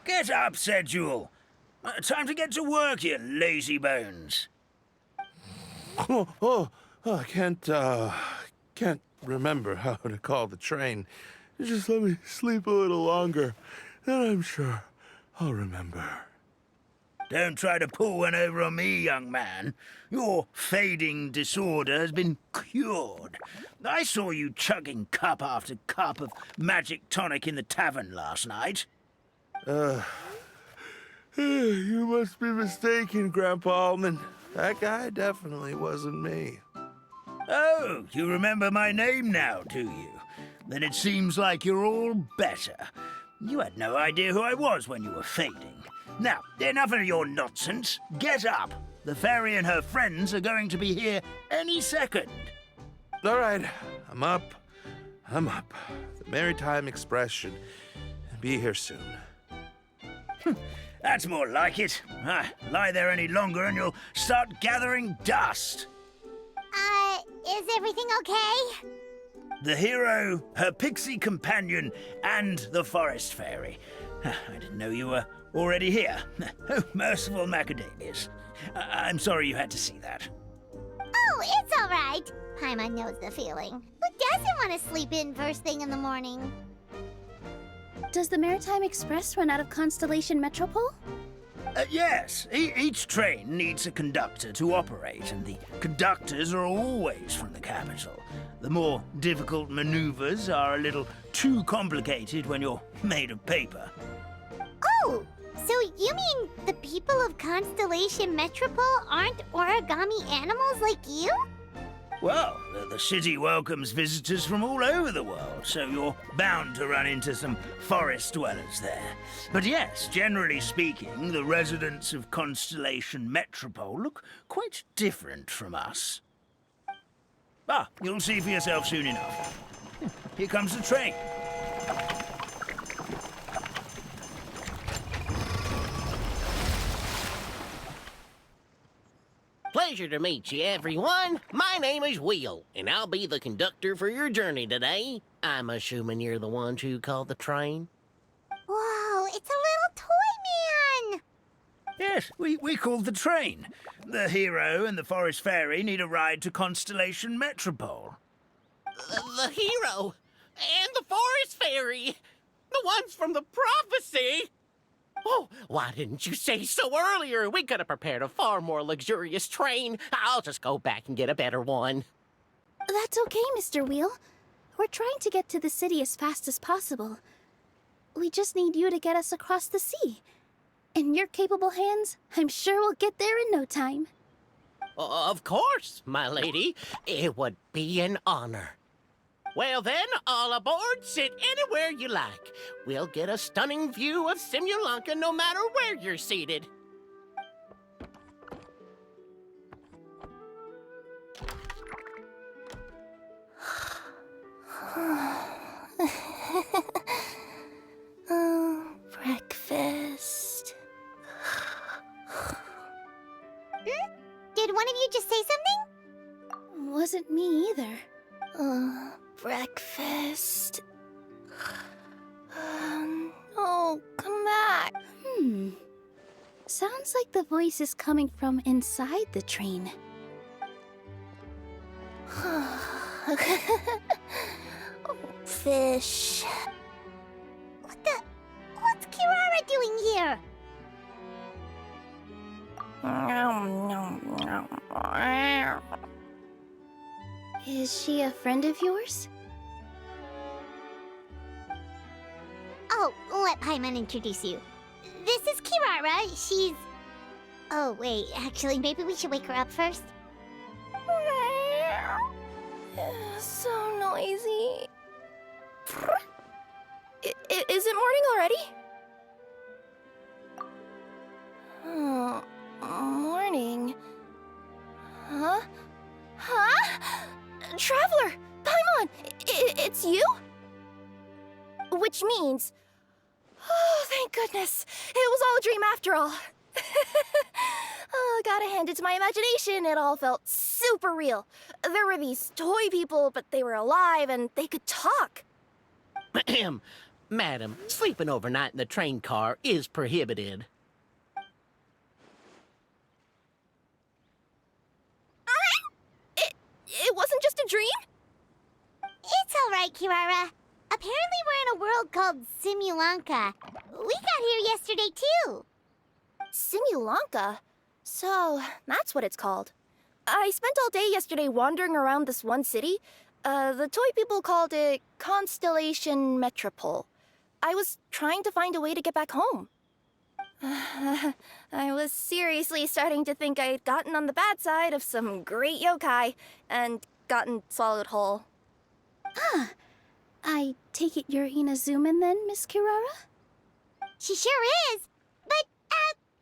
Get up, said Jewel. Time to get to work, you lazy bones. I can't remember how to call the train. Just let me sleep a little longer, then I'm sure I'll remember. Don't try to pull one over on me, young man. Your fading disorder has been cured. I saw you chugging cup after cup of magic tonic in the tavern last night. You must be mistaken, Grandpa Almond. That guy definitely wasn't me. Oh, you remember my name now, do you? Then it seems like you're all better. You had no idea who I was when you were fading. Now, enough of your nonsense. Get up. The fairy and her friends are going to be here any second. All right, I'm up. The Maritime Express should be here soon. That's more like it. Lie there any longer and you'll start gathering dust. Is everything okay? The hero, her pixie companion, and the forest fairy. I didn't know you were already here. Oh, merciful macadamias. I'm sorry you had to see that. Oh, it's all right. Paimon knows the feeling. Who doesn't want to sleep in first thing in the morning? Does the Maritime Express run out of Constellation Metropole? Yes, each train needs a conductor to operate, and the conductors are always from the capital. The more difficult maneuvers are a little too complicated when you're made of paper. Oh, so you mean the people of Constellation Metropole aren't origami animals like you? Well, the city welcomes visitors from all over the world, so you're bound to run into some forest dwellers there. But yes, generally speaking, the residents of Constellation Metropole look quite different from us. You'll see for yourself soon enough. Here comes the train. Pleasure to meet you, everyone. My name is Will, and I'll be the conductor for your journey today. I'm assuming you're the ones who called the train? Whoa, it's a little toy man! Yes, we called the train. The hero and the forest fairy need a ride to Constellation Metropole. The hero and the forest fairy, the ones from the prophecy. Oh, why didn't you say so earlier? We could have prepared a far more luxurious train. I'll just go back and get a better one. That's okay, Mr. Wheel. We're trying to get to the city as fast as possible. We just need you to get us across the sea. In your capable hands, I'm sure we'll get there in no time. Of course, my lady. It would be an honor. Well then, all aboard, sit anywhere you like. We'll get a stunning view of Simulanka no matter where you're seated. Breakfast. Did one of you just say something? Wasn't me either. Breakfast. Oh, come back. Sounds like the voice is coming from inside the train. Fish. What's Kirara doing here? Is she a friend of yours? Oh, let Paimon introduce you. This is Kirara. She's... Oh, wait. Actually, maybe we should wake her up first. So noisy. Is it morning already? Oh, morning. Huh? Traveler! Paimon! It's you? Which means... Oh, thank goodness. It was all a dream after all. Oh, gotta hand it to my imagination. It all felt super real. There were these toy people, but they were alive and they could talk. Madam, sleeping overnight in the train car is prohibited. It wasn't just a dream? It's all right, Kirara. Apparently we're in a world called Simulanka. We got here yesterday, too. Simulanka? So, that's what it's called. I spent all day yesterday wandering around this one city. The toy people called it Constellation Metropole. I was trying to find a way to get back home. I was seriously starting to think I'd gotten on the bad side of some great yokai and gotten swallowed whole. Ah, I take it you're Inazuman then, Miss Kirara? She sure is. But,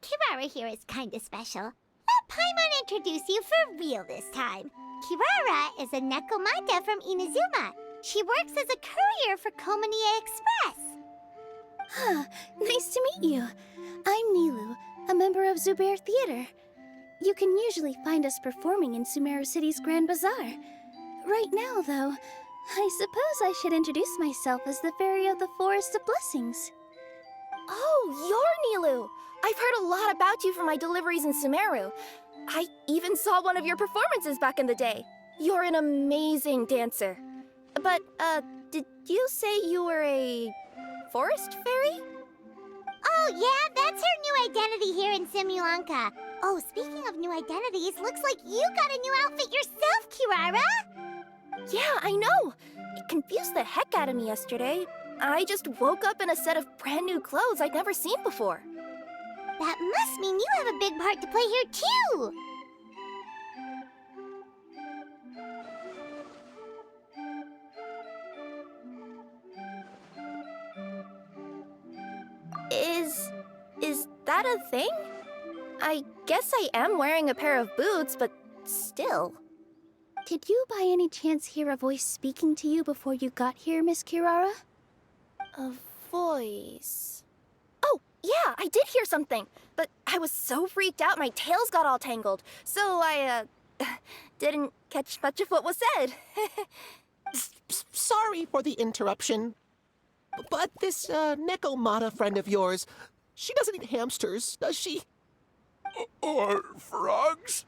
Kirara here is kinda special. Let Paimon introduce you for real this time. Kirara is a Nekomata from Inazuma. She works as a courier for Komanie Express. Nice to meet you. I'm Nilu, a member of Zubair Theater. You can usually find us performing in Sumeru City's Grand Bazaar. Right now, though, I suppose I should introduce myself as the Fairy of the Forest of Blessings. Oh, you're Nilu! I've heard a lot about you from my deliveries in Sumeru. I even saw one of your performances back in the day. You're an amazing dancer. But, did you say you were a forest fairy? Oh, yeah, that's her new identity here in Simulanka. Oh, speaking of new identities, looks like you got a new outfit yourself, Kirara! Yeah, I know. It confused the heck out of me yesterday. I just woke up in a set of brand new clothes I'd never seen before. That must mean you have a big part to play here, too! Is that a thing? I guess I am wearing a pair of boots, but still. Did you by any chance hear a voice speaking to you before you got here, Miss Kirara? A voice... Oh, yeah, I did hear something, but I was so freaked out my tails got all tangled, so I, didn't catch much of what was said. Sorry for the interruption, but this Nekomata friend of yours, she doesn't eat hamsters, does she? Or frogs?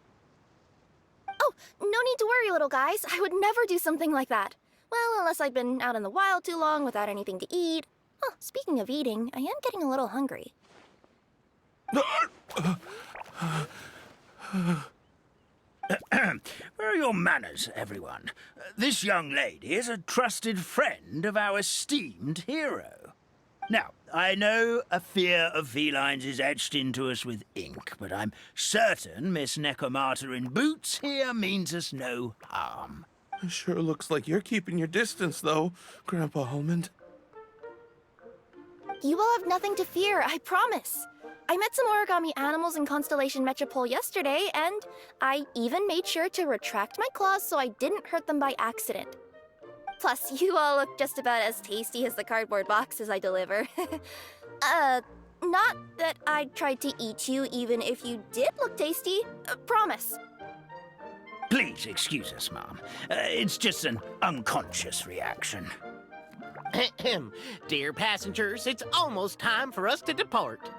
Oh, no need to worry, little guys. I would never do something like that. Well, unless I'd been out in the wild too long without anything to eat. Oh, speaking of eating, I am getting a little hungry. Where are your manners, everyone? This young lady is a trusted friend of our esteemed hero. Now, I know a fear of felines is etched into us with ink, but I'm certain Miss Nekomata in boots here means us no harm. It sure looks like you're keeping your distance, though, Grandpa Almond. You will have nothing to fear, I promise. I met some origami animals in Constellation Metropole yesterday, and I even made sure to retract my claws so I didn't hurt them by accident. Plus, you all look just about as tasty as the cardboard boxes I deliver. Not that I tried to eat you even if you did look tasty. Promise. Please excuse us, Mom. It's just an unconscious reaction. Dear passengers, it's almost time for us to depart.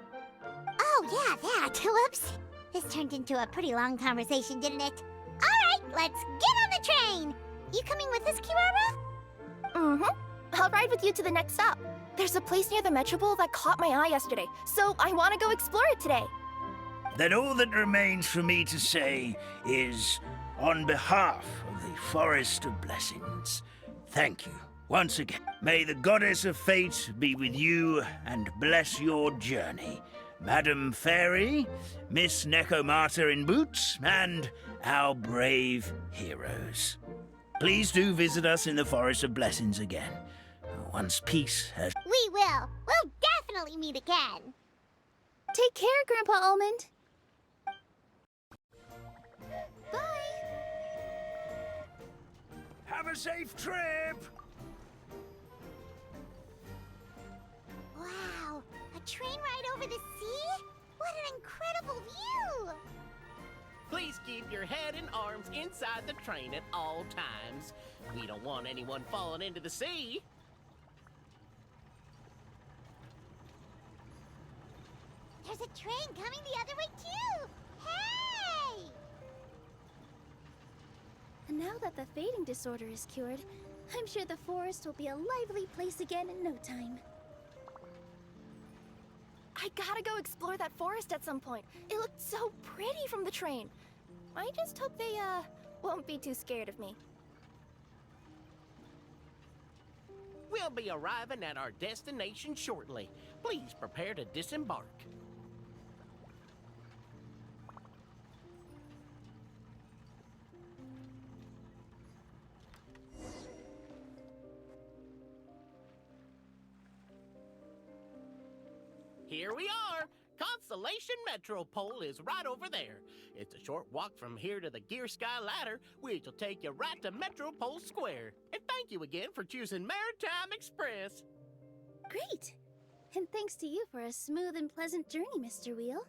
Oh, yeah, that. Whoops. This turned into a pretty long conversation, didn't it? All right, let's get on the train. You coming with us, Kirara? Mm-hmm. I'll ride with you to the next stop. There's a place near the Metropole that caught my eye yesterday, so I want to go explore it today. Then all that remains for me to say is, on behalf of the Forest of Blessings, thank you once again. May the Goddess of Fate be with you and bless your journey. Madam Fairy, Miss Nekomata in boots, and our brave heroes. Please do visit us in the Forest of Blessings again. Once peace has... We will. We'll definitely meet again. Take care, Grandpa Almond. Bye. Have a safe trip! Wow, a train ride over the sea? What an incredible view! Please keep your head and arms inside the train at all times. We don't want anyone falling into the sea. There's a train coming the other way, too! Hey! And now that the fading disorder is cured, I'm sure the forest will be a lively place again in no time. I gotta go explore that forest at some point. It looked so pretty from the train. I just hope they, won't be too scared of me. We'll be arriving at our destination shortly. Please prepare to disembark. Here we are! Constellation Metropole is right over there. It's a short walk from here to the Gear Sky Ladder, which will take you right to Metropole Square. And thank you again for choosing Maritime Express. Great! And thanks to you for a smooth and pleasant journey, Mr. Wheel.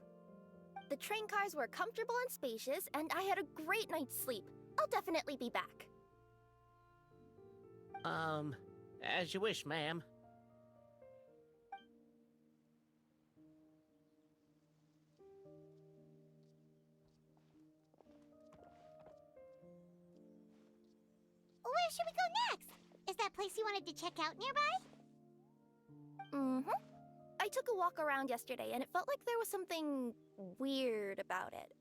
The train cars were comfortable and spacious, and I had a great night's sleep. I'll definitely be back. As you wish, ma'am. Where should we go next? Is that place you wanted to check out nearby? Mm-hmm. I took a walk around yesterday, and it felt like there was something weird about it.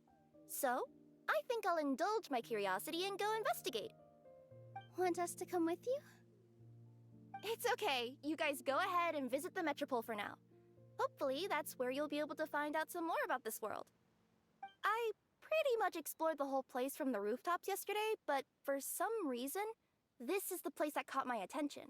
So, I think I'll indulge my curiosity and go investigate. Want us to come with you? It's okay. You guys go ahead and visit the Metropole for now. Hopefully, that's where you'll be able to find out some more about this world. I pretty much explored the whole place from the rooftops yesterday, but for some reason, this is the place that caught my attention.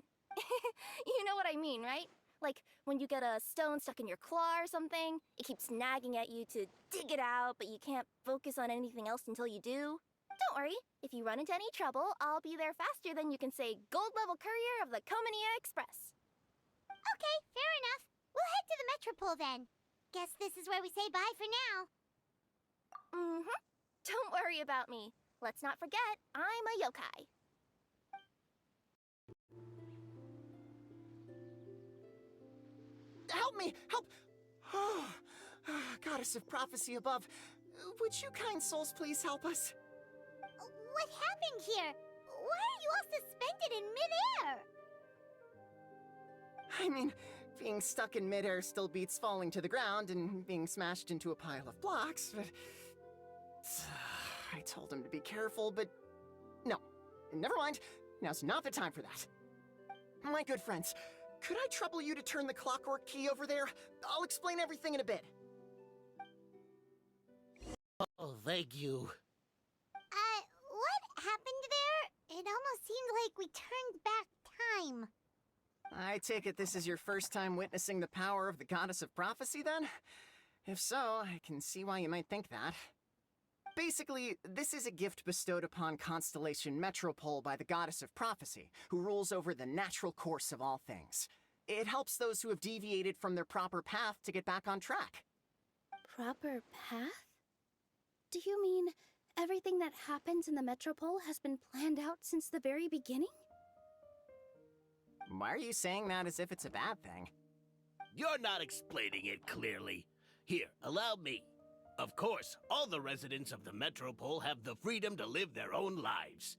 You know what I mean, right? Like, when you get a stone stuck in your claw or something, it keeps nagging at you to dig it out, but you can't focus on anything else until you do. Don't worry, if you run into any trouble, I'll be there faster than you can say gold-level courier of the Comania Express. Okay, fair enough. We'll head to the Metropole then. Guess this is where we say bye for now. Mm-hmm. Don't worry about me. Let's not forget, I'm a yokai. Help me! Help! Oh, Goddess of Prophecy above, would you kind souls please help us? What happened here? Why are you all suspended in midair? I mean, being stuck in midair still beats falling to the ground and being smashed into a pile of blocks, but... I told him to be careful, but... No. Never mind. Now's not the time for that. My good friends, could I trouble you to turn the clockwork key over there? I'll explain everything in a bit. Oh, thank you. What happened there? It almost seemed like we turned back time. I take it this is your first time witnessing the power of the Goddess of Prophecy, then? If so, I can see why you might think that. Basically, this is a gift bestowed upon Constellation Metropole by the Goddess of Prophecy, who rules over the natural course of all things. It helps those who have deviated from their proper path to get back on track. Proper path? Do you mean everything that happens in the Metropole has been planned out since the very beginning? Why are you saying that as if it's a bad thing? You're not explaining it clearly. Here, allow me. Of course, all the residents of the Metropole have the freedom to live their own lives.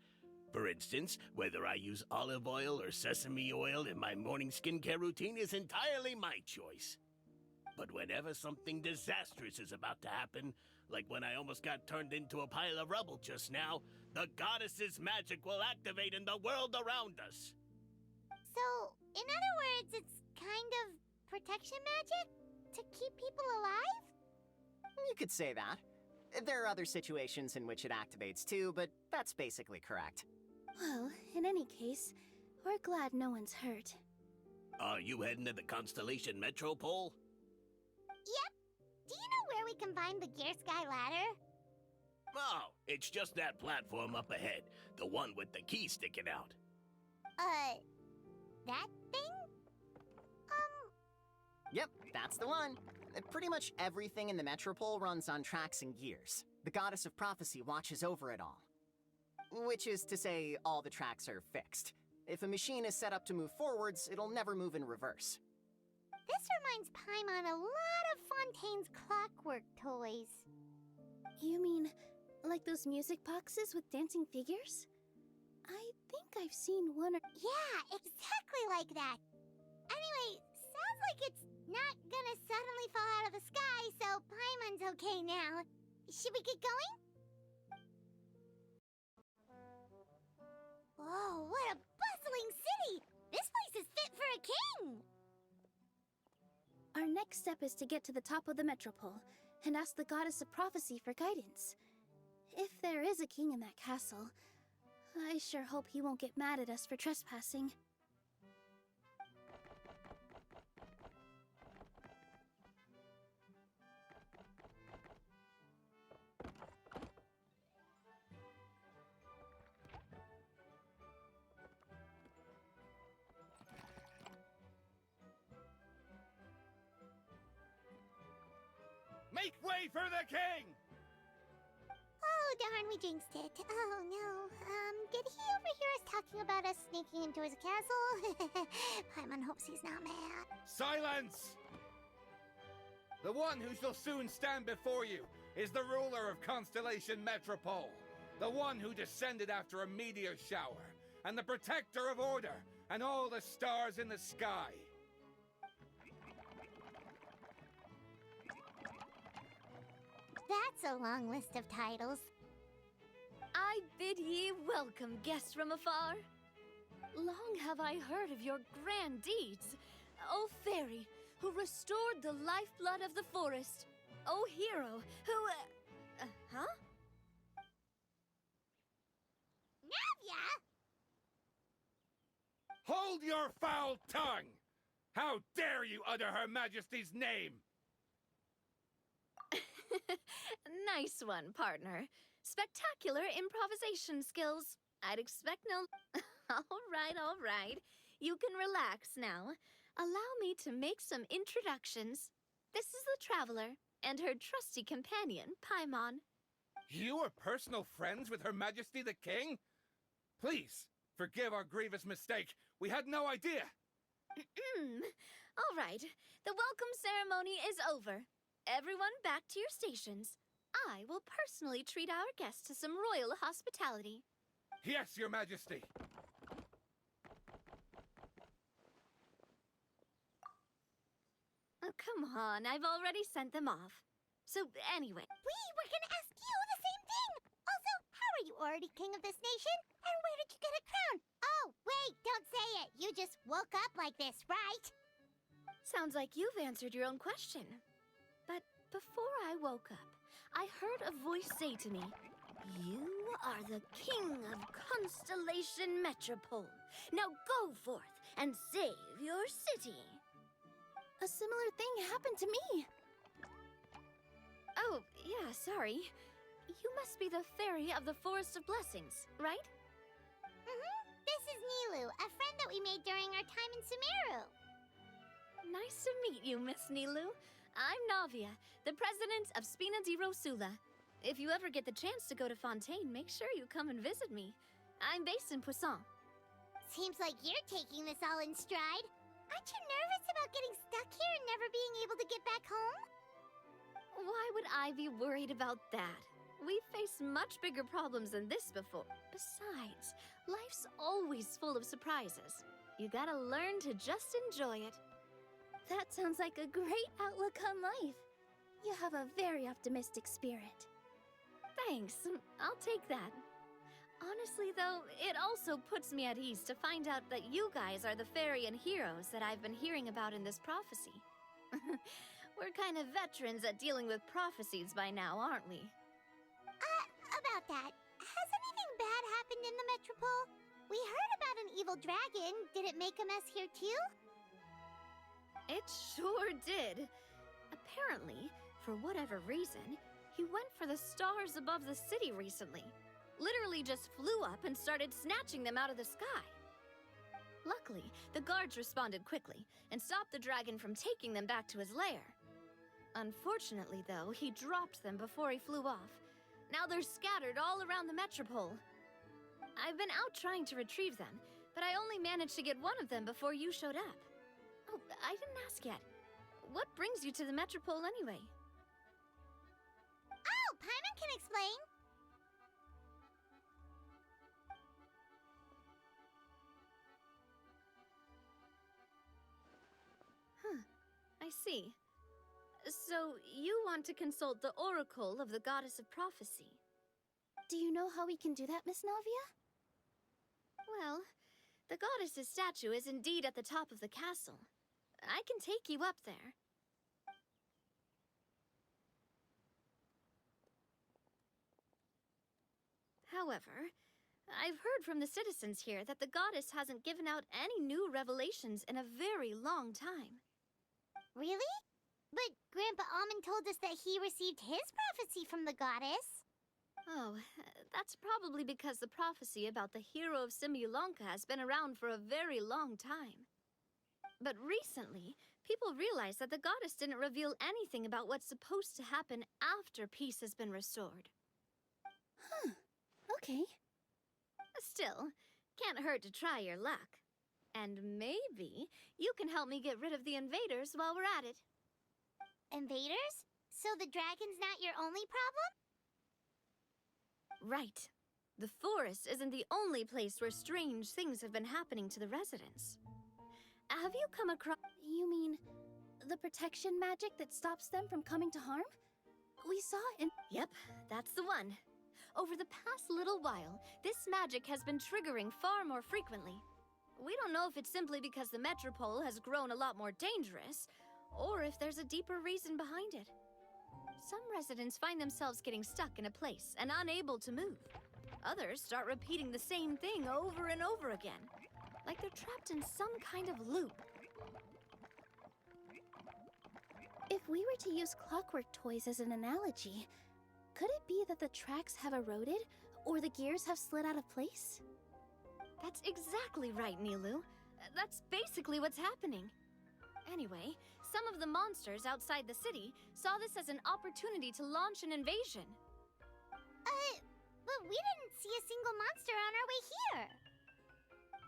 For instance, whether I use olive oil or sesame oil in my morning skincare routine is entirely my choice. But whenever something disastrous is about to happen, like when I almost got turned into a pile of rubble just now, the goddess's magic will activate in the world around us. So, in other words, it's kind of protection magic? To keep people alive? You could say that. There are other situations in which it activates too, but that's basically correct. Well, in any case, we're glad no one's hurt. Are you heading to the Constellation Metropole? Yep. Do you know where we can find the Gear Sky Ladder? Oh, it's just that platform up ahead, the one with the key sticking out. That thing? Yep, that's the one. Pretty much everything in the Metropole runs on tracks and gears. The Goddess of Prophecy watches over it all. Which is to say, all the tracks are fixed. If a machine is set up to move forwards, it'll never move in reverse. This reminds Paimon a lot of fun Fontaine's clockwork toys. You mean like those music boxes with dancing figures? I think I've seen one or... Yeah, exactly like that. Anyway, sounds like it's not gonna suddenly fall out of the sky, so Paimon's okay now. Should we get going? Whoa, what a bustling city! This place is fit for a king! Our next step is to get to the top of the metropole and ask the goddess of prophecy for guidance. If there is a king in that castle, I sure hope he won't get mad at us for trespassing. Make way for the king! Oh, darn, we jinxed it. Oh, no. Did he overhear us talking about us sneaking into his castle? Paimon hopes he's not mad. Silence! The one who shall soon stand before you is the ruler of Constellation Metropole, the one who descended after a meteor shower, and the protector of order and all the stars in the sky. That's a long list of titles. I bid ye welcome, guests from afar. Long have I heard of your grand deeds, O fairy, who restored the lifeblood of the forest, O hero, who... huh? Navia! Hold your foul tongue! How dare you utter Her Majesty's name? Nice one, partner. Spectacular improvisation skills. I'd expect no... All right. You can relax now. Allow me to make some introductions. This is the Traveler, and her trusty companion, Paimon. You are personal friends with Her Majesty the King? Please, forgive our grievous mistake. We had no idea. All right. The welcome ceremony is over. Everyone back to your stations. I will personally treat our guests to some royal hospitality. Yes, Your Majesty. Oh, come on. I've already sent them off. So, anyway. We were gonna ask you the same thing! Also, how are you already king of this nation? And where did you get a crown? Oh, wait, don't say it! You just woke up like this, right? Sounds like you've answered your own question. But before I woke up, I heard a voice say to me, "You are the king of Constellation Metropole. Now go forth and save your city." A similar thing happened to me. Oh, yeah, sorry. You must be the fairy of the Forest of Blessings, right? This is Nilu, a friend that we made during our time in Sumeru. Nice to meet you, Miss Nilu. I'm Navia, the president of Spina di Rosula. If you ever get the chance to go to Fontaine, make sure you come and visit me. I'm based in Poisson. Seems like you're taking this all in stride. Aren't you nervous about getting stuck here and never being able to get back home? Why would I be worried about that? We've faced much bigger problems than this before. Besides, life's always full of surprises. You gotta learn to just enjoy it. That sounds like a great outlook on life. You have a very optimistic spirit. Thanks, I'll take that. Honestly, though, it also puts me at ease to find out that you guys are the fairy and heroes that I've been hearing about in this prophecy. We're kind of veterans at dealing with prophecies by now, aren't we? About that, has anything bad happened in the Metropole? We heard about an evil dragon. Did it make a mess here too? It sure did. Apparently, for whatever reason, he went for the stars above the city recently. Literally just flew up and started snatching them out of the sky. Luckily, the guards responded quickly and stopped the dragon from taking them back to his lair. Unfortunately, though, he dropped them before he flew off. Now they're scattered all around the Metropole. I've been out trying to retrieve them, but I only managed to get one of them before you showed up. Oh, I didn't ask yet. what brings you to the Metropole anyway? Oh, Paimon can explain. I see. So, you want to consult the Oracle of the Goddess of Prophecy? Do you know how we can do that, Miss Navia? Well, the goddess's statue is indeed at the top of the castle. I can take you up there. However, I've heard from the citizens here that the goddess hasn't given out any new revelations in a very long time. Really? But Grandpa Almond told us that he received his prophecy from the goddess. Oh, that's probably because the prophecy about the hero of Simulanka has been around for a very long time. But recently, people realized that the goddess didn't reveal anything about what's supposed to happen after peace has been restored. Huh. Okay. Still, can't hurt to try your luck. And maybe you can help me get rid of the invaders while we're at it. Invaders? So the dragon's not your only problem? Right. The forest isn't the only place where strange things have been happening to the residents. Have you come across... You mean the protection magic that stops them from coming to harm? We saw it in... Yep, that's the one. Over the past little while, this magic has been triggering far more frequently. We don't know if it's simply because the Metropole has grown a lot more dangerous, or if there's a deeper reason behind it. Some residents find themselves getting stuck in a place and unable to move. Others start repeating the same thing over and over again, like they're trapped in some kind of loop. If we were to use clockwork toys as an analogy, could it be that the tracks have eroded, or the gears have slid out of place? That's exactly right, Nilu. That's basically what's happening. Anyway, some of the monsters outside the city saw this as an opportunity to launch an invasion. But we didn't see a single monster on our way here.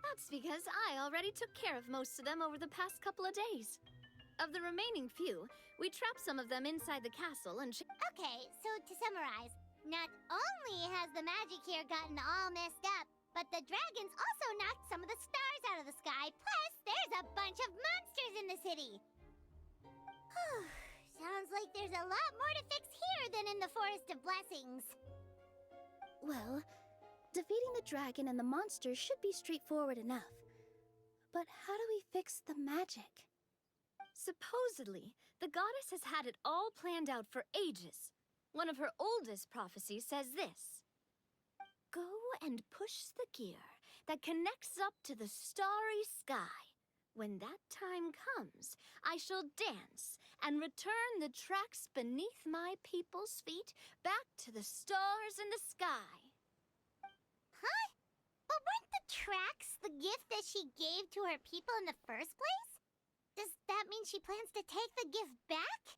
That's because I already took care of most of them over the past couple of days. Of the remaining few, we trapped some of them inside the castle and... Okay, so to summarize, not only has the magic here gotten all messed up, but the dragons also knocked some of the stars out of the sky, plus there's a bunch of monsters in the city. Sounds like there's a lot more to fix here than in the Forest of Blessings. Well, defeating the dragon and the monsters should be straightforward enough. But how do we fix the magic? Supposedly, the goddess has had it all planned out for ages. One of her oldest prophecies says this: "Go and push the gear that connects up to the starry sky. When that time comes, I shall dance and return the tracks beneath my people's feet back to the stars in the sky." Huh? But weren't the tracks the gift that she gave to her people in the first place? Does that mean she plans to take the gift back?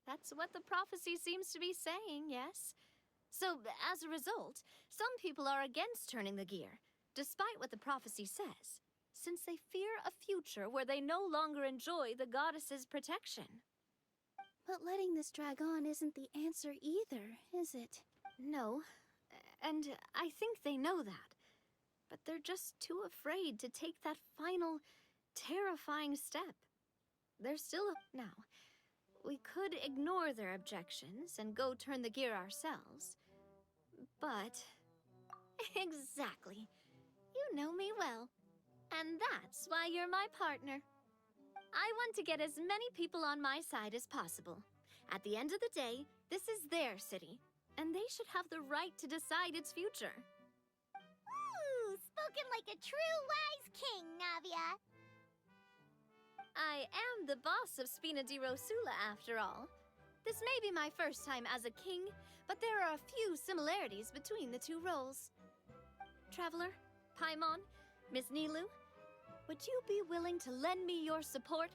That's what the prophecy seems to be saying, yes. So, as a result, some people are against turning the gear, despite what the prophecy says, since they fear a future where they no longer enjoy the goddess's protection. But letting this drag on isn't the answer either, is it? No, and I think they know that. But they're just too afraid to take that final, terrifying step. They're still... Now, we could ignore their objections and go turn the gear ourselves. But... Exactly. You know me well. And that's why you're my partner. I want to get as many people on my side as possible. At the end of the day, this is their city, and they should have the right to decide its future. Ooh, spoken like a true wise king, Navia. I am the boss of Spina di Rosula, after all. This may be my first time as a king, but there are a few similarities between the two roles. Traveler, Paimon, Miss Nilu, would you be willing to lend me your support?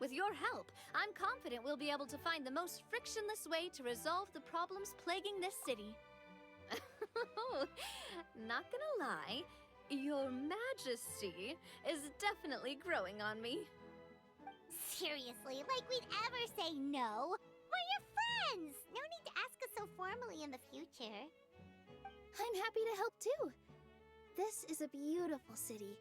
With your help, I'm confident we'll be able to find the most frictionless way to resolve the problems plaguing this city. Not gonna lie, Your Majesty is definitely growing on me. Seriously, like we'd ever say no. We're your friends! No need to ask us so formally in the future. I'm happy to help too. This is a beautiful city,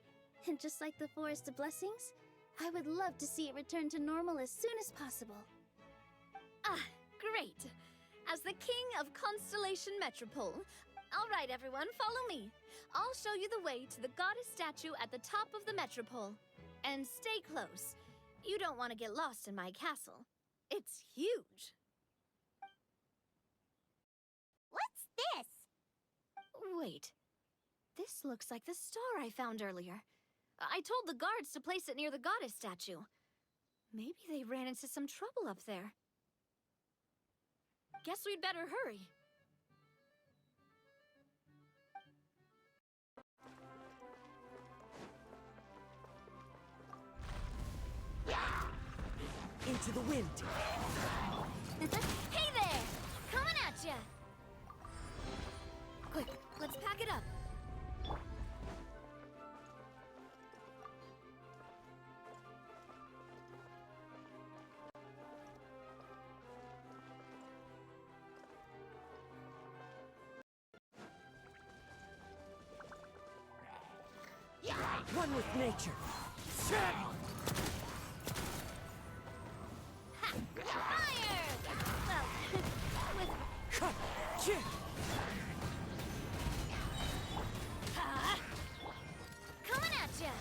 and just like the Forest of Blessings, I would love to see it return to normal as soon as possible. Ah, great. As the king of Constellation Metropole. All right, everyone, follow me. I'll show you the way to the goddess statue at the top of the Metropole. And stay close. You don't want to get lost in my castle. It's huge. What's this? Wait. This looks like the star I found earlier. I told the guards to place it near the goddess statue. Maybe they ran into some trouble up there. Guess we'd better hurry. Into the wind. Hey there! Coming at ya! Quick, let's pack it up. One with nature. Fire! Well, with... Cut! Kick! Coming at ya!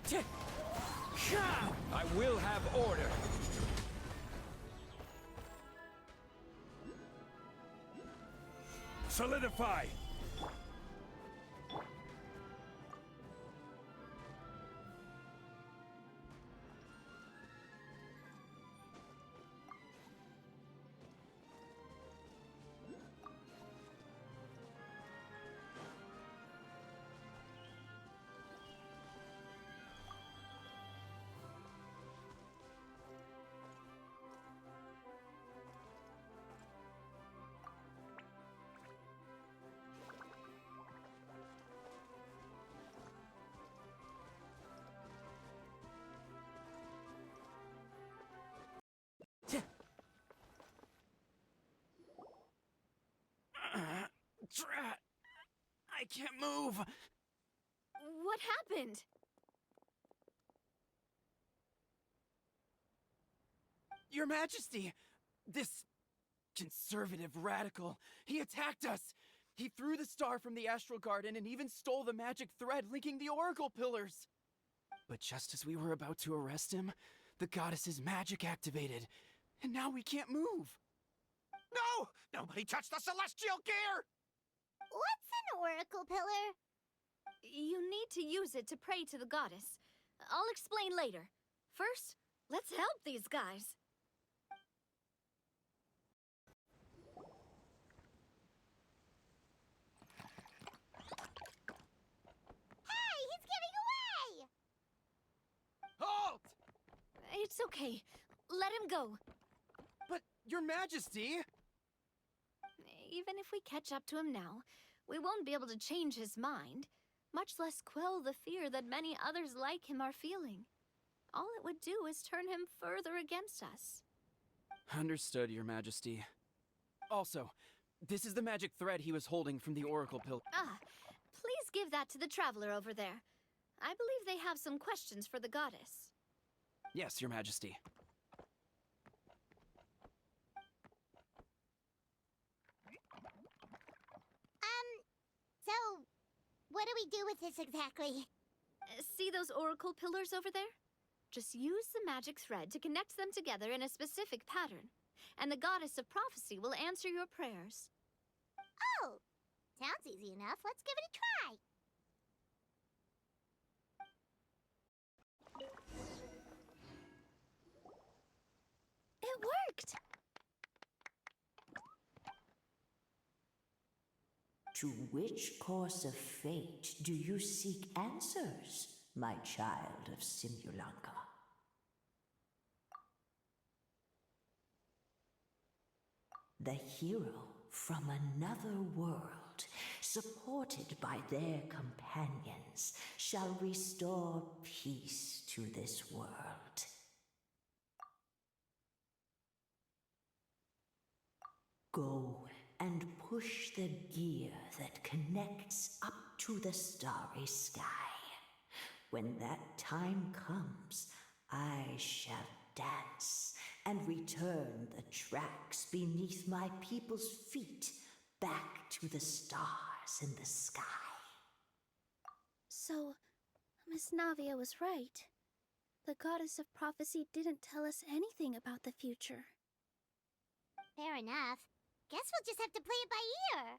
Tick! I will have order. Solidify. Drat! I can't move! What happened? Your Majesty! This conservative radical, he attacked us! He threw the star from the Astral Garden and even stole the magic thread linking the Oracle Pillars! But just as we were about to arrest him, the goddess's magic activated, and now we can't move! No! Nobody touched the celestial gear! What's an oracle pillar? You need to use it to pray to the goddess. I'll explain later. First, let's help these guys. Hey, he's getting away! Halt! It's okay. Let him go. But, Your Majesty! Even if we catch up to him now, we won't be able to change his mind, much less quell the fear that many others like him are feeling. All it would do is turn him further against us. Understood, Your Majesty. Also, this is the magic thread he was holding from the Oracle Pillar. Ah, please give that to the traveler over there. I believe they have some questions for the goddess. Yes, Your Majesty. So, what do we do with this exactly? See those oracle pillars over there? Just use the magic thread to connect them together in a specific pattern, and the goddess of prophecy will answer your prayers. Oh, sounds easy enough. Let's give it a try. It worked! To which course of fate do you seek answers, my child of Simulanka? The hero from another world supported by their companions, shall restore peace to this world. Go and push the gear that connects up to the starry sky. When that time comes, I shall dance and return the tracks beneath my people's feet back to the stars in the sky. So, Miss Navia was right. The goddess of prophecy didn't tell us anything about the future. Fair enough. Guess we'll just have to play it by ear.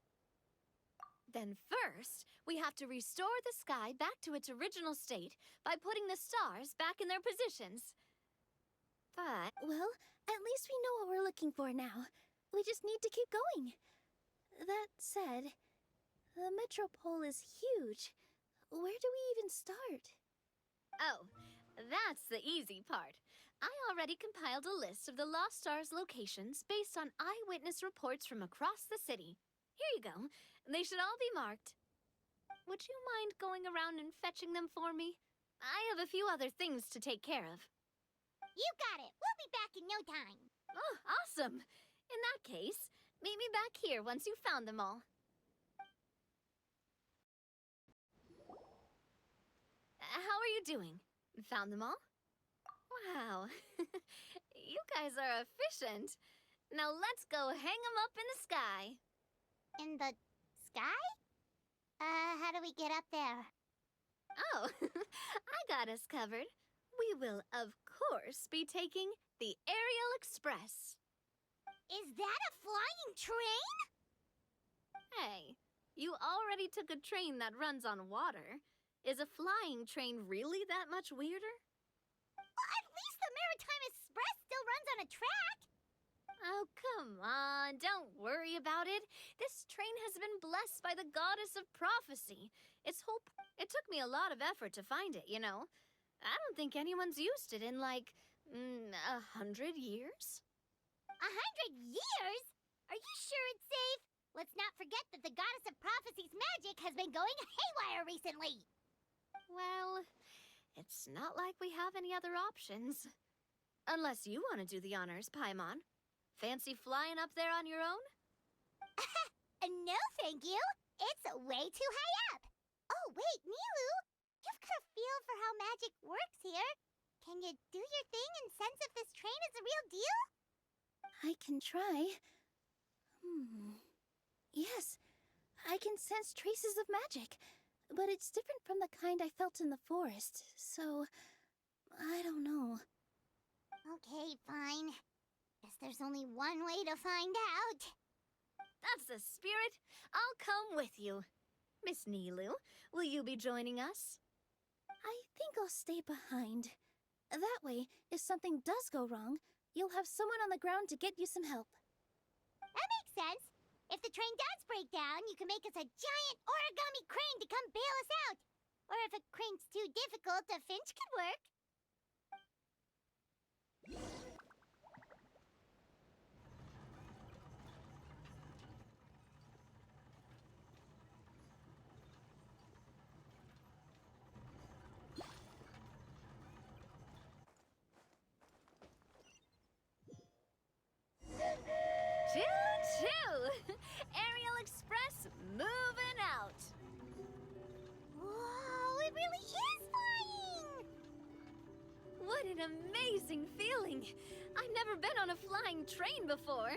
Then first, we have to restore the sky back to its original state by putting the stars back in their positions. But Well, at least we know what we're looking for now. We just need to keep going. That said, the metropole is huge. Where do we even start? oh, that's the easy part. I already compiled a list of the Lost Stars locations based on eyewitness reports from across the city. Here you go. They should all be marked. Would you mind going around and fetching them for me? I have a few other things to take care of. You got it. We'll be back in no time. Oh, awesome. In that case, meet me back here once you've found them all. How are you doing? Found them all? Wow. You guys are efficient. Now let's go hang them up in the sky. In the sky? How do we get up there? Oh, I got us covered. We will, of course, be taking the Aerial Express. Is that a flying train? Hey, you already took a train that runs on water. Is a flying train really that much weirder? Well, at least the Maritime Express still runs on a track. Oh, come on, don't worry about it. This train has been blessed by the goddess of prophecy. It took me a lot of effort to find it, you know. I don't think anyone's used it in, like, 100 years? 100 years? Are you sure it's safe? Let's not forget that the goddess of prophecy's magic has been going haywire recently. Well, it's not like we have any other options. Unless you want to do the honors, Paimon. Fancy flying up there on your own? No, thank you. It's way too high up. Oh, wait, Nilu. You've got a feel for how magic works here. Can you do your thing and sense if this train is the real deal? I can try. Yes, I can sense traces of magic, but it's different from the kind I felt in the forest, so I don't know. Okay, fine. Guess there's only one way to find out. That's the spirit. I'll come with you. Miss Nilu, will you be joining us? I think I'll stay behind. That way, if something does go wrong, you'll have someone on the ground to get you some help. That makes sense. If the train does break down, you can make us a giant origami crane to come bail us out. Or if a crane's too difficult, a finch could work. Choo-choo! Aerial Express moving out. Whoa, it really is flying! What an amazing feeling. I've never been on a flying train before.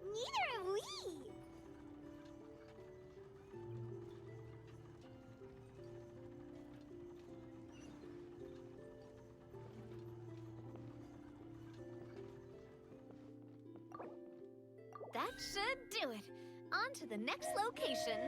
Neither have we. That should do it. On to the next location.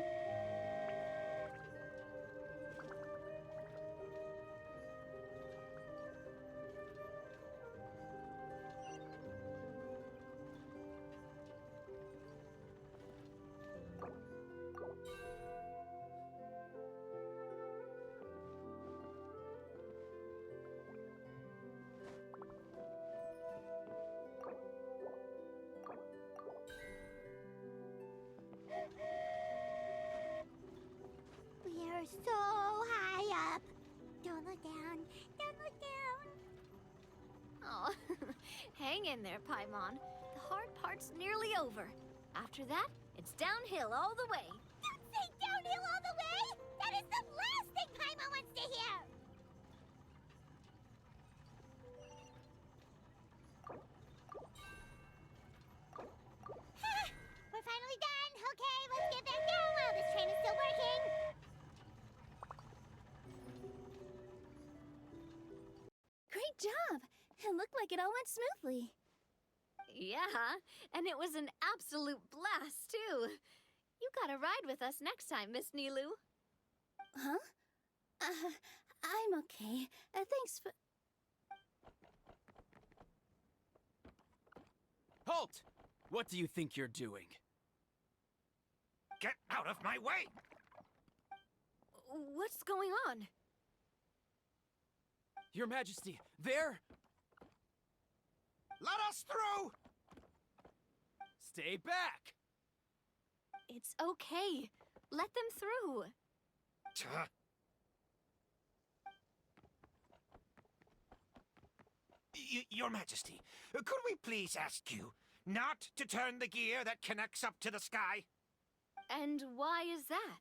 Hang in there, Paimon. The hard part's nearly over. After that, it's downhill all the way. Don't say downhill all the way! That is the last thing Paimon wants to hear! We're finally done! Okay, let's get back down while this train is still working! Great job! It looked like it all went smoothly. Yeah, and it was an absolute blast, too. You gotta ride with us next time, Miss Nilu. Huh? I'm okay. Thanks for... Halt! What do you think you're doing? Get out of my way! What's going on? Your Majesty, there! Let us through! Stay back! It's okay. Let them through. Your Majesty, could we please ask you not to turn the gear that connects up to the sky? And why is that?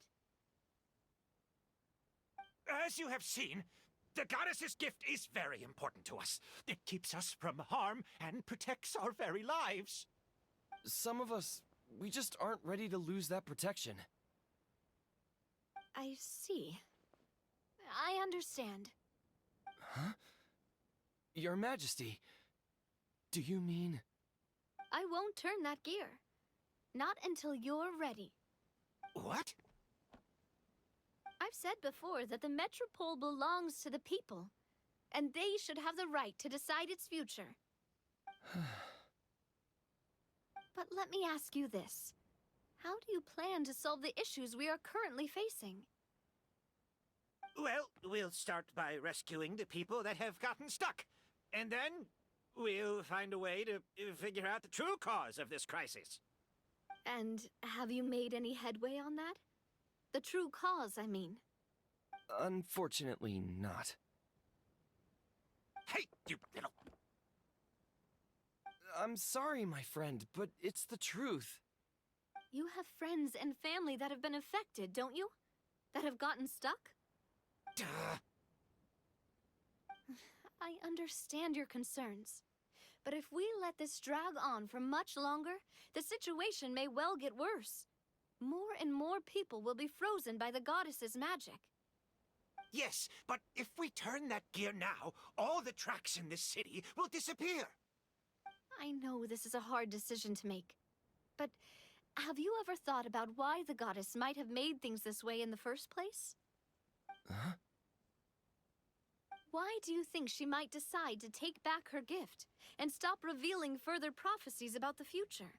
As you have seen, the goddess's gift is very important to us. It keeps us from harm and protects our very lives. Some of us, we just aren't ready to lose that protection. I see. I understand. Huh? Your Majesty, do you mean... I won't turn that gear. Not until you're ready. What? I've said before that the Metropole belongs to the people, and they should have the right to decide its future. But let me ask you this. How do you plan to solve the issues we are currently facing? Well, we'll start by rescuing the people that have gotten stuck. And then we'll find a way to figure out the true cause of this crisis. And have you made any headway on that? The true cause, I mean. Unfortunately not. Hey, you little... I'm sorry, my friend, but it's the truth. You have friends and family that have been affected, don't you? That have gotten stuck? Duh. I understand your concerns. But if we let this drag on for much longer, the situation may well get worse. More and more people will be frozen by the goddess's magic. Yes, but if we turn that gear now, all the tracks in this city will disappear. I know this is a hard decision to make. But have you ever thought about why the goddess might have made things this way in the first place? Huh? Why do you think she might decide to take back her gift and stop revealing further prophecies about the future?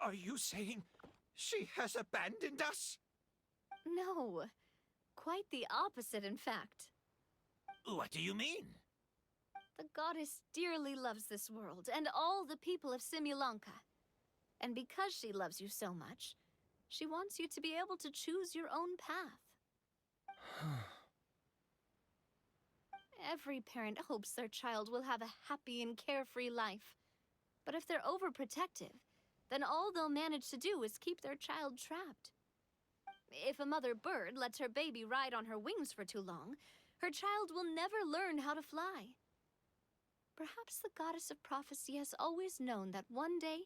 Are you saying she has abandoned us? No. Quite the opposite, in fact. What do you mean? The goddess dearly loves this world and all the people of Simulanka. And because she loves you so much, she wants you to be able to choose your own path. Every parent hopes their child will have a happy and carefree life. But if they're overprotective, then all they'll manage to do is keep their child trapped. If a mother bird lets her baby ride on her wings for too long, her child will never learn how to fly. Perhaps the goddess of prophecy has always known that one day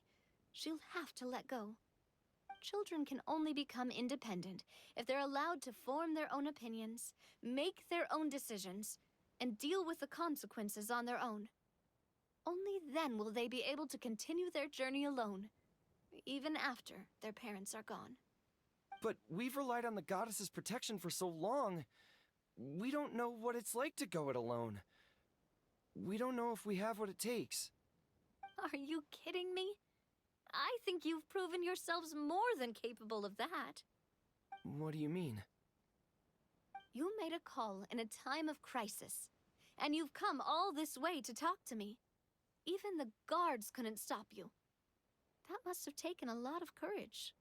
she'll have to let go. Children can only become independent if they're allowed to form their own opinions, make their own decisions, and deal with the consequences on their own. Only then will they be able to continue their journey alone, even after their parents are gone. But we've relied on the goddess's protection for so long. We don't know what it's like to go it alone. We don't know if we have what it takes. Are you kidding me? I think you've proven yourselves more than capable of that. What do you mean? You made a call in a time of crisis, and you've come all this way to talk to me. Even the guards couldn't stop you. That must have taken a lot of courage.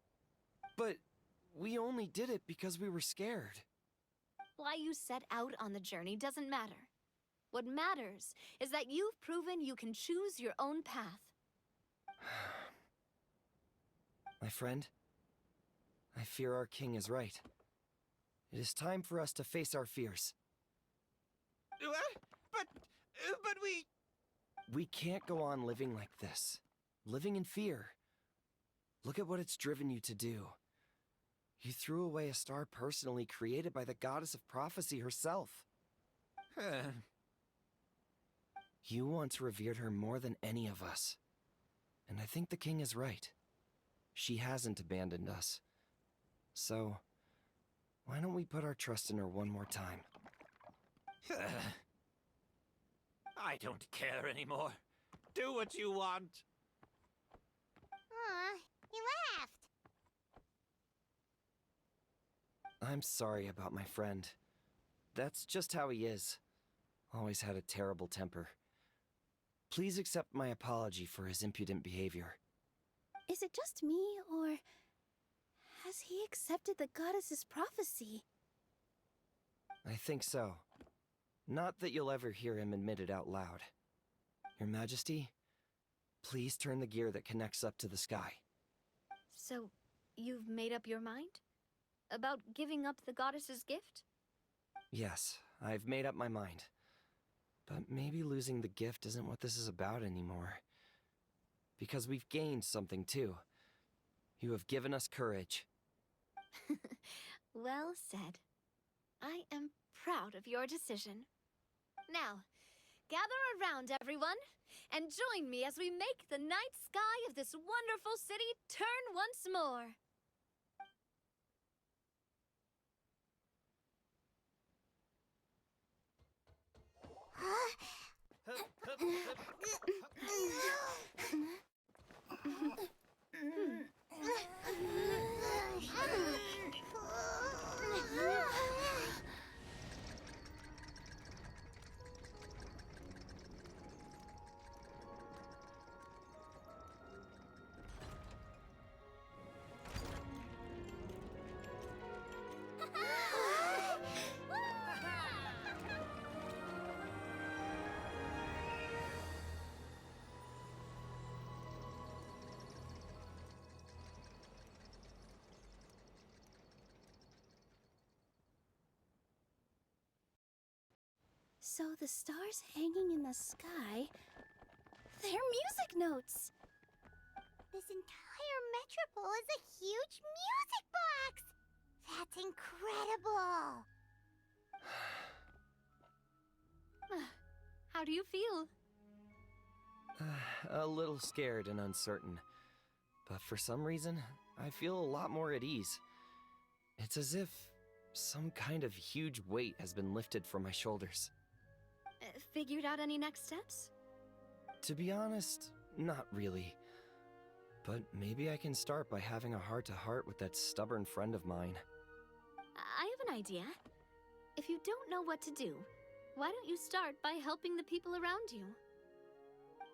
But we only did it because we were scared. Why you set out on the journey doesn't matter. What matters is that you've proven you can choose your own path. My friend, I fear our king is right. It is time for us to face our fears. What? But we... We can't go on living like this. Living in fear. Look at what it's driven you to do. You threw away a star personally created by the goddess of prophecy herself. You once revered her more than any of us. And I think the king is right. She hasn't abandoned us. So, why don't we put our trust in her one more time? I don't care anymore. Do what you want. Aw, he laughed. I'm sorry about my friend. That's just how he is. Always had a terrible temper. Please accept my apology for his impudent behavior. Is it just me, or has he accepted the goddess's prophecy? I think so. Not that you'll ever hear him admit it out loud. Your Majesty, please turn the gear that connects up to the sky. So, you've made up your mind? About giving up the goddess's gift? Yes, I've made up my mind. But maybe losing the gift isn't what this is about anymore. Because we've gained something too. You have given us courage. Well said. I am proud of your decision. Now, gather around, everyone, and join me as we make the night sky of this wonderful city turn once more. So the stars hanging in the sky, they're music notes. This entire metropole is a huge music box! That's incredible! How do you feel? A little scared and uncertain. But for some reason, I feel a lot more at ease. It's as if some kind of huge weight has been lifted from my shoulders. Figured out any next steps? To be honest, not really. But maybe I can start by having a heart-to-heart with that stubborn friend of mine. I have an idea. If you don't know what to do, why don't you start by helping the people around you?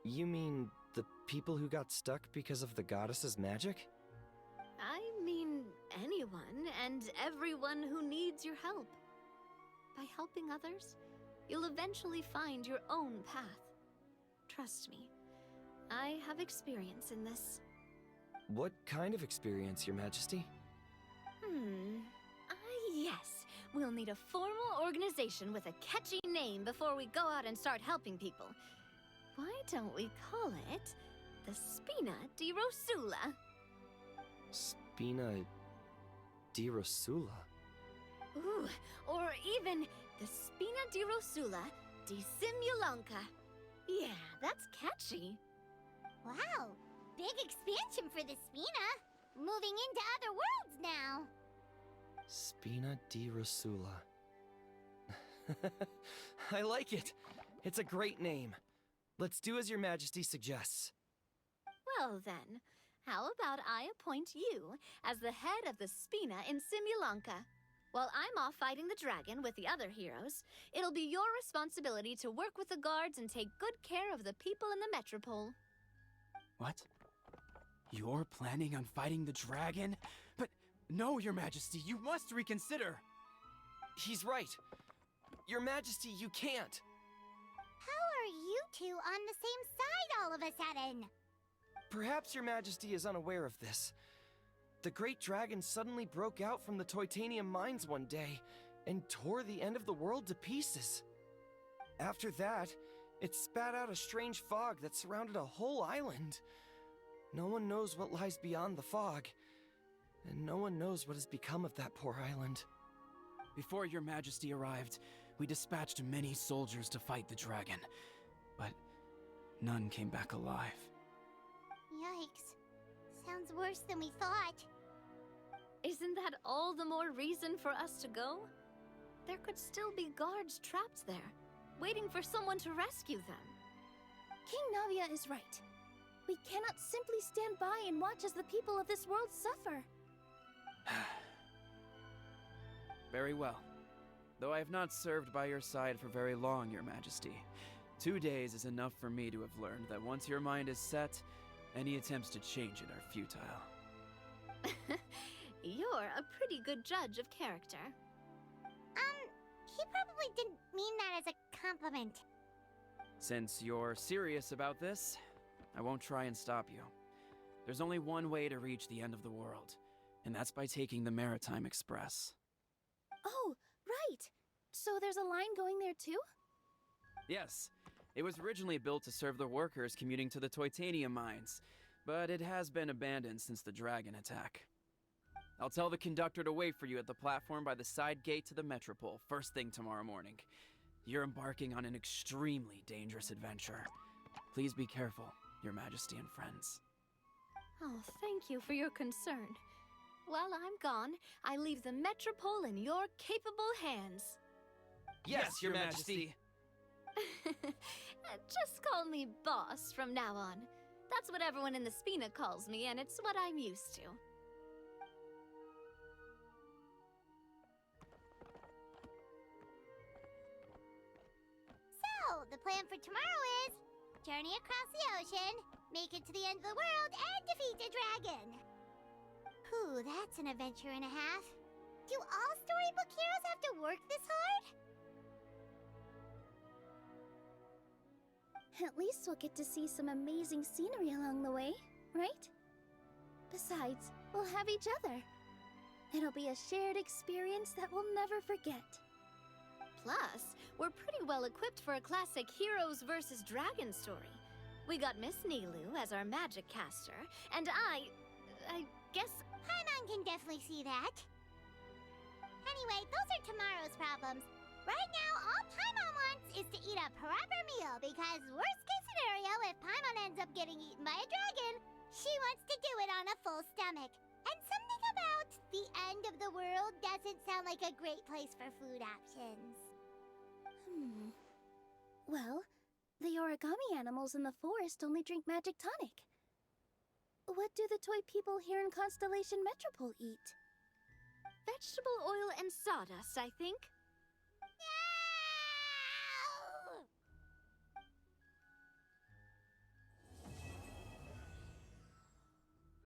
You mean the people who got stuck because of the goddess's magic? I mean anyone and everyone who needs your help. By helping others, you'll eventually find your own path. Trust me, I have experience in this. What kind of experience, Your Majesty? Yes. We'll need a formal organization with a catchy name before we go out and start helping people. Why don't we call it the Spina di Rosula? Spina di Rosula? Ooh, or even the Spina di Rosula di Simulanka. Yeah, that's catchy. Wow, big expansion for the Spina. Moving into other worlds now. Spina di Rosula. I like it. It's a great name. Let's do as Your Majesty suggests. Well then, how about I appoint you as the head of the Spina in Simulanka? While I'm off fighting the dragon with the other heroes, it'll be your responsibility to work with the guards and take good care of the people in the metropole. What? You're planning on fighting the dragon? But no, Your Majesty, you must reconsider! He's right. Your Majesty, you can't. on the same side all of a sudden. Perhaps your majesty is unaware of this. The great dragon suddenly broke out from the Titanium mines one day and tore the end of the world to pieces. After that, it spat out a strange fog that surrounded a whole island. No one knows what lies beyond the fog, and no one knows what has become of that poor island. Before your majesty arrived, we dispatched many soldiers to fight the dragon, but none came back alive. Yikes. Sounds worse than we thought. Isn't that all the more reason for us to go? There could still be guards trapped there, waiting for someone to rescue them. King Navia is right. We cannot simply stand by and watch as the people of this world suffer. Very well. Though I have not served by your side for very long, your majesty. 2 days is enough for me to have learned that once your mind is set, any attempts to change it are futile. You're a pretty good judge of character. He probably didn't mean that as a compliment. Since you're serious about this, I won't try and stop you. There's only one way to reach the end of the world, and that's by taking the Maritime Express. Oh, right. So there's a line going there too? Yes, it was originally built to serve the workers commuting to the Titanium mines, but it has been abandoned since the dragon attack. I'll tell the conductor to wait for you at the platform by the side gate to the Metropole first thing tomorrow morning. You're embarking on an extremely dangerous adventure. Please be careful, your majesty and friends. Oh, thank you for your concern. While I'm gone, I leave the Metropole in your capable hands. Yes, your majesty! Just call me boss from now on. That's what everyone in the Spina calls me, and it's what I'm used to. So, the plan for tomorrow is journey across the ocean, make it to the end of the world, and defeat a dragon. Whew, that's an adventure and a half. Do all storybook heroes have to work this hard? At least we'll get to see some amazing scenery along the way, right? Besides, we'll have each other. It'll be a shared experience that we'll never forget. Plus, we're pretty well equipped for a classic heroes versus dragon story. We got Miss Nilu as our magic caster, and I guess... Paimon can definitely see that. Anyway, those are tomorrow's problems. Right now, all Paimon wants is to eat a proper meal, because worst case scenario, if Paimon ends up getting eaten by a dragon, she wants to do it on a full stomach. And something about the end of the world doesn't sound like a great place for food options. Well, the origami animals in the forest only drink magic tonic. What do the toy people here in Constellation Metropole eat? Vegetable oil and sawdust, I think.